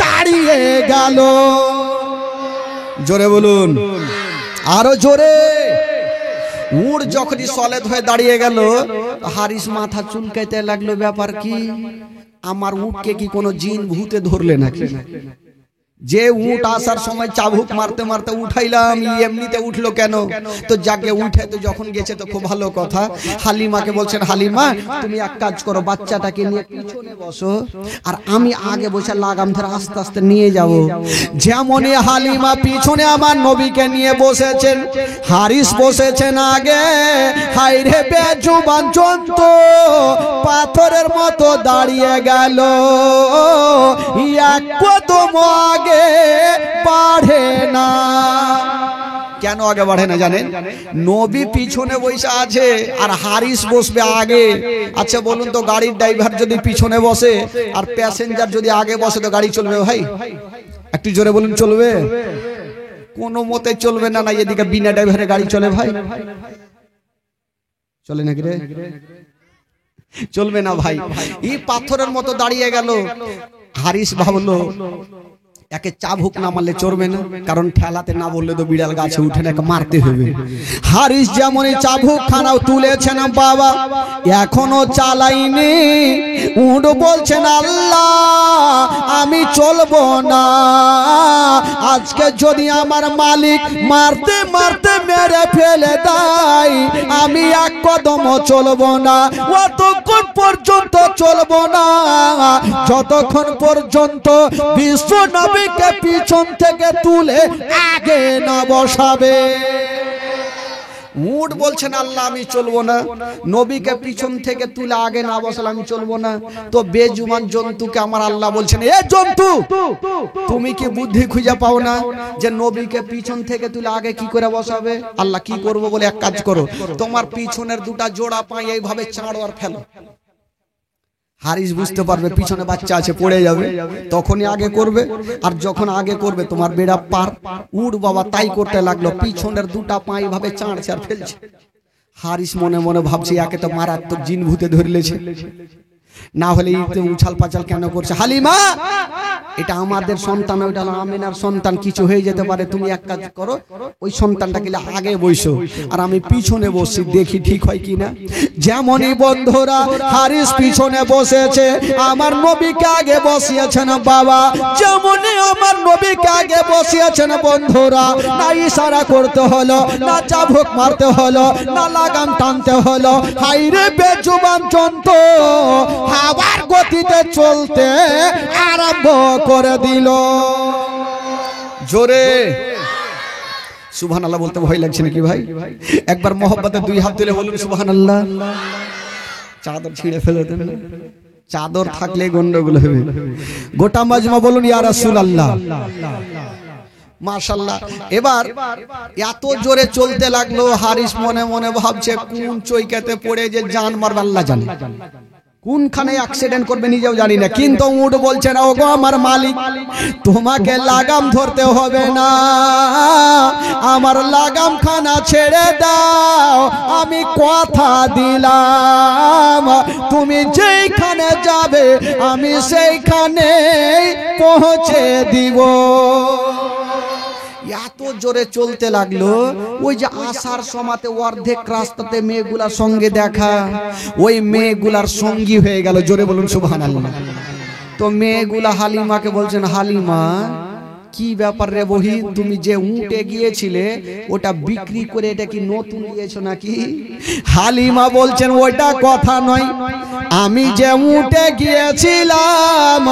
দাঁড়িয়ে গেল। জোরে বলুন, আরো জোরে। উট যখনই সলেট হয়ে দাঁড়িয়ে গেল, হারিস মাথা চুলকাইতে লাগলো, ব্যাপার কি, আমার উটকে কি কোনো জিন ভূতে ধরলে নাকি? যে উট আসার সময় চাবুক মারতে মারতে উঠাইলাম, এমনিতে উঠলো কেন? তো যাকে উঠে তো যখন গেছে তো খুব ভালো কথা। হালিমাকে বলছেন, হালিমা তুমি এক কাজ করো, বাচ্চাটাকে নিয়ে পিছনে বসো আর আমি আগে বসে লাগাম ধরে আস্তে আস্তে নিয়ে যাব। যেমনই হালিমা পিছনে আমার নবীকে নিয়ে বসেছেন, হারিস বসেছেন আগে। হাইরে বেজুবান জন্তু পাথরের মতো দাঁড়িয়ে গেল, এক কদম আগে বাড়ে না। কেন আগে বাড়ে না জানেন? নবী পিছনে বসে আছে আর হারিস বসবে আগে। আচ্ছা বলুন তো, গাড়ির ড্রাইভার যদি পিছনে বসে আর প্যাসেঞ্জার যদি আগে বসে তো গাড়ি চলবে ভাই? একটু জোরে বলুন, চলবে? কোনো মতে চলবে না। না এদিকে বিনা ড্রাইভারে গাড়ি চলে ভাই? চলে নাকি রে? চলবে না ভাই। এই পাথরের মতো দাঁড়িয়ে গেল। হারিস ভাবলো একে চাবুক না মারলে চড়বে না, কারণ ঠেলাতে না বললে তো বিড়াল গাছে উঠে না, মারতে হবে। হারিস যেমন চাবুক খানাও তুলেছেন, বাবা এখনো চালাইনি। উট বলছেন, আল্লাহ আমি চলবো না, আজকে যদি আমার মালিক মারতে মারতে মেরে ফেলে দেয় আমি এক কদম চলবো না। অতক্ষণ পর্যন্ত চলবো না যতক্ষণ পর্যন্ত বিশ্ব নবীকে পিছন থেকে তুলে আগে না বসাবে। উট বলছেন, আল্লাহ আমি চলবো না, নবীকে পিছন থেকে তুলে আগে না বসালে আমি চলবো না। তো বেজুমান জন্তুকে আমার আল্লাহ বলছেন, এ জন্তু তুমি কি বুদ্ধি খুঁজে পাও না যে নবীকে পিছন থেকে তুলে আগে কি করে বসাবে? আল্লাহ কি করবো বলে, এক কাজ করো, তোমার পিছনের দুটা জোড়া পায়ে এইভাবে চাঁড়ো আর ফেলো। হারিস বুঝতে পারবে পিছনে বাচ্চা আছে, পড়ে যাবে, তখনই আগে করবে। আর যখন আগে করবে তোমার বেড়া পার। উট বাবা তাই করতে লাগলো, পিছনের দুটা পা এইভাবে চাঁড়ছে আর ফেলছে। হারিস মনে মনে ভাবছে একে তো মারাত্মক জিন ভূতে ধরলেছে, না হলে উছাল পাচাল কেন করছে? হালিমা এটা আমাদের সন্তান, ওইটা আমিনার সন্তান, কিছু হয়ে যেতে পারে। তুমি এক কাজ করো, ওই সন্তানটাকে আগে বসো আর আমি পিছনে বসি, দেখি ঠিক হয় কিনা। যেমনই বন্ধুরা হারিস পিছনে বসেছে, আমার নবীকে আগে বসিয়েছেন বাবা। যেমনই আমার নবীকে আগে বসিয়েছেন বন্ধুরা, না ইশারা করতে হলো, না চাবুক মারতে হলো, না লাগাম টানতে হলো। হাইরে বেজুবান জন্তু হাওয়ার গতিতে চলতে আরম্ভ করে দিল। জোরে সুবহানাল্লাহ বলতে ভয় লাগছে নাকি ভাই? একবার মোহব্বতে দুই হাত তুলে বলুন সুবহানাল্লাহ। চাদর ছিঁড়ে ফেলে দেন, চাদর থাকলে গন্ডগোল হবে। গোটা মাজমা বলুন ইয়া রাসূলুল্লাহ। মাশাআল্লাহ। এবার এত জোরে চলতে লাগলো, হারিস মনে মনে ভাবছে কোন চৈকাতে পড়ে যে জান মারবে আল্লাহ জানে, কোনখানে অ্যাক্সিডেন্ট করবে নিজেও জানি না। কিন্তু উট বলছে না, ওগো আমার মালিক তোমাকে লাগাম ধরতে হবে না, আমার লাগাম খানা ছেড়ে দাও, আমি কথা দিলাম তুমি যেইখানে যাবে আমি সেইখানে পৌঁছে দিব। এত জোরে চলতে লাগলো, ওই যে আসার সময়তে অর্ধেক রাস্তাতে মেয়েগুলার সঙ্গে দেখা, ওই মেয়েগুলার সঙ্গী হয়ে গেল। জোরে বলুন সুবহানাল্লাহ। তো মেয়েগুলা হালিমাকে বলছেন, হালিমা কি ব্যাপার রে বহি, তুমি যে উটে গিয়েছিলে ওটা বিক্রি করে এটা কি নতুন দিয়েছো নাকি? হালিমা বলছেন, ওটা কথা নয়, আমি যে উটে গিয়েছিলাম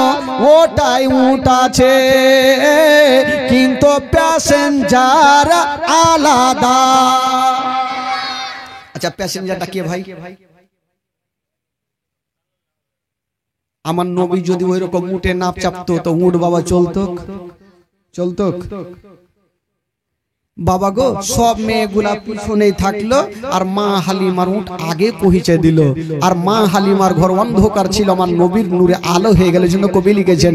ওটাই উট আছে, কিন্তু প্যাসেঞ্জার আলাদা। আচ্ছা প্যাসেঞ্জারটা কে ভাই? আমার নবী যদি ওই রকম উটে নাপ চাপতো তো উট বাবা চলতো? বাবা গো, সব মেয়েগুলা পিছনেই থাকলো আর মা হালিমার উট আগে পৌঁছে দিল। আর মা হালিমার ঘর অন্ধকার ছিল, আমার নবীর নূরে আলো হয়ে গেল। জন্য কবি লিখেছেন,